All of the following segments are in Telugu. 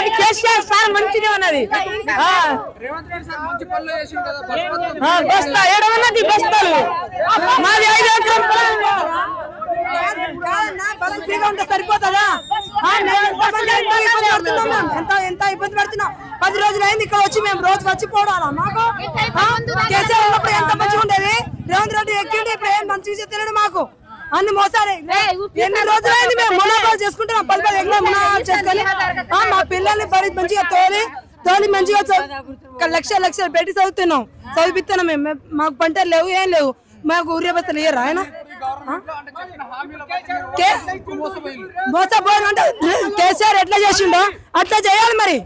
కానీ కేసీఆర్ సార్ మంచిగా ఉన్నది. బస్తా ఏడవన్నది బస్తాలు మాది 5 ఎకరాలు బస్సు ఫ్రీగా ఉంటే సరిపోతుందా? ఎంత ఇబ్బంది పడుతున్నాం. 10 రోజులు అయింది ఇక్కడ వచ్చి, మేము రోజు వచ్చి పోవాలా? మాకు కేసీఆర్ ఉన్నప్పుడు ఎంత మంచిగా ఉండేది. రేవంత్ రెడ్డి ఎక్కిండి ఇప్పుడు ఏం మంచిగా తెలియదు మాకు. అన్ని మోసాలే. ఎన్ని రోజులైంది మేము మునాబాలు చేసుకుంటున్నాం. 10 ఎకరాలు మునాబాలు చేసుకొని మా పిల్లల్ని మంచిగా తోలి మంచిగా లక్షలు పెట్టి చదువుతున్నాం, చదివిస్తున్నాం. మేము మాకు పంటలు లేవు, ఏం లేవు. మాకు ఊరియా బస్తలు ఇయ్యరా ఆయన? మోసపోయినంటే కేసీఆర్ ఎట్లా చేసిండో అట్లా చేయాలి. మరి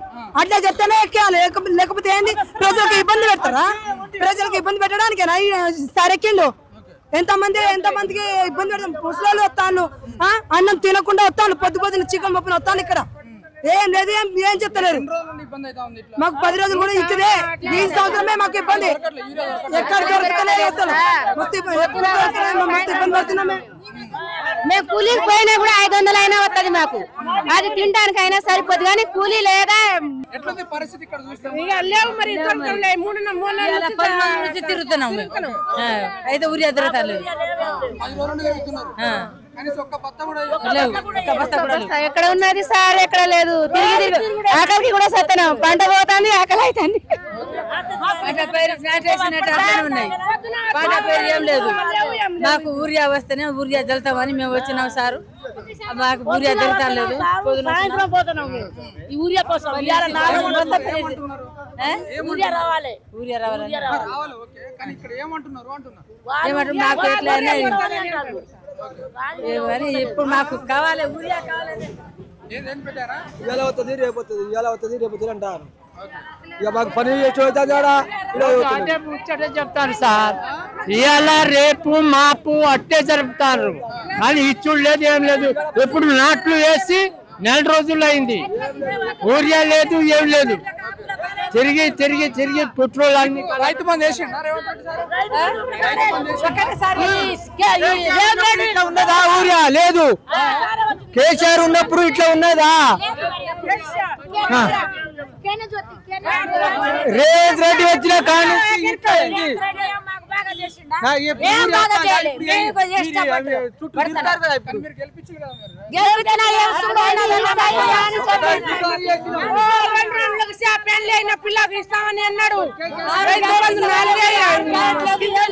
అట్లా చెప్తేనే ఎక్కేయాలి, లేకపోతే ఏంది? ప్రజలకు ఇబ్బంది పెడతారా? ప్రజలకు ఇబ్బంది పెట్టడానికేనా సార్ ఎక్కిండు? ఎంతమందికి ఇబ్బంది పెడతాం. ముసలాళ్ళు వస్తాను, అన్నం తినకుండా వస్తాను, పొద్దున చికెన్ పప్పున వస్తాను. ఇక్కడ ఏం లేదు, ఏం చెప్తలేరు. మాకు 10 రోజులు కూడా ఇక్కడే. ఈ సంవత్సరమే మాకు ఇబ్బంది. ఎక్కడ దొరకలేదు అసలు. మస్తు ఇబ్బంది పడుతున్నామే. మేము కూలీకి పోయినా కూడా 500 అయినా వస్తుంది మాకు. అది తినడానికి అయినా సరిపోదు కానీ కూలీ లేదా లేవు. మరి తిరుగుతున్నాం. అయితే ఊరియా తిరుగుతారు. ఎక్కడ ఉన్నది సార్? ఎక్కడ లేదు. తిరిగి ఆకలికి కూడా సత్తున్నాం. పంట పోతుంది, ఆకలి అవుతుంది. ఉన్నాయి పంట పేరు ఏం లేదు. మాకు ఊరియా వస్తేనే ఊరియా జల్తామని మేము వచ్చినాం సార్. మాకు ఊరియా జల్తాం లేదు. ఊరియా కోసం ఊరియా రావాలి. మాకు ఎట్లా ఇప్పుడు మాకు కావాలి ఊరియా కావాలి. ఇలా అవుతుంది రేపోతుంది, ఇలా అవుతుంది రేపోతుంది అంటారు. ఇక మాకు పని చెప్తాను సార్. ఇవాళ రేపు మాపు అట్టే జరుపుతారు కానీ ఇచ్చుడు లేదు, ఏం లేదు. ఎప్పుడు నాట్లు వేసి 4 రోజులు అయింది, ఊరియా లేదు, ఏం లేదు. తిరిగి పెట్రోల్ అన్ని రైతు బంధు ఉన్నదా? ఊరియా లేదు. కేసీఆర్ ఉన్నప్పుడు ఇట్లా ఉన్నదా? రేవంత్ రెడ్డి వచ్చిన కానీ పిల్లకి ఇస్తామని అన్నాడు.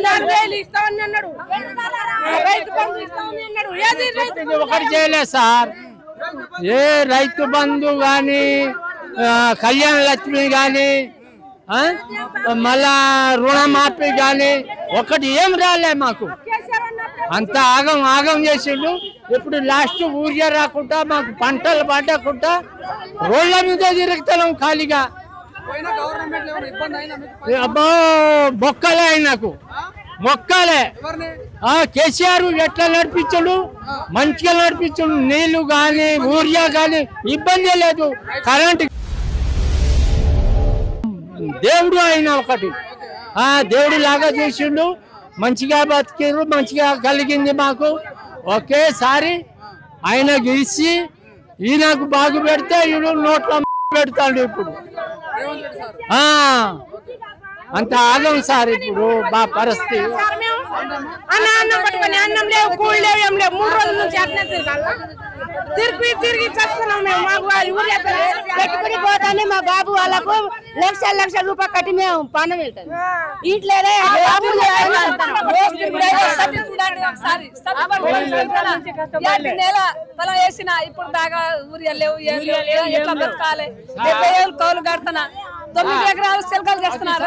4,000 ఇస్తామని అన్నాడు. ఒకటి చేయలేదు సార్. ఏ రైతు బంధు గాని, కళ్యాణ లక్ష్మి గాని, మళ్ళా రుణమాఫీ గాని ఒకటి ఏం రాలే మాకు. అంత ఆగం చేసిండు. ఇప్పుడు లాస్ట్ ఊరియా రాకుండా మాకు పంటలు పడకుండా రోడ్ల మీద తిరుగుతున్నాం ఖాళీగా. అబ్బో మొక్కలే ఆయనకు, మొక్కలే. కేసీఆర్ ఎట్లా నడిపించడు, మంచిగా నడిపించడు. నీళ్లు గాని ఊరియా గాని ఇబ్బంది లేదు. కరెంట్ దేవుడు ఆయన ఒకటి దేవుడు లాగా చేసిండు. మంచిగా బతికిరు, మంచిగా కలిగింది మాకు. ఒకేసారి ఆయనకు ఇచ్చి ఈయనకు బాగు పెడితే ఈయన నోట్ల పెడతాడు. ఇప్పుడు అంత ఆగం సార్ ఇప్పుడు మా పరిస్థితి. అన్నం పట్టుకొని అన్నం లేవు, కూలి లేవు, ఏం లేవు. 3 రోజుల నుంచి అట్నే తిరిగి చేస్తున్నాం మేము. మాకు పెట్టుకుని పోతానే మా బాబు వాళ్ళకు లక్షల రూపాయలు కట్టి మేము పానం వెళ్తాం. ఇంట్లోనే నెల పొలం వేసిన ఇప్పుడు దాకా ఊరియా లేవు, ఎట్లా బతకాలి? 70,000 కౌలు కడుతున్నా, 9 ఎకరాలు చిలకలు చేస్తున్నారు.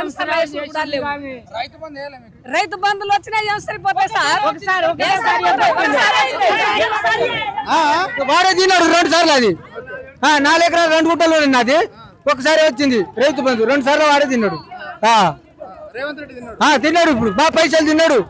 రైతు బంధువులు వచ్చినాయి, ఏం సరిపోతాయి సార్? వాడే తిన్నాడు 2 సార్లు. అది 4 ఎకరాలు 2 గుంటలు అది ఒకసారి వచ్చింది రైతు బంధు. 2 సార్లు వాడే తిన్నాడు. తిన్నాడు ఇప్పుడు. పైసలు తిన్నాడు.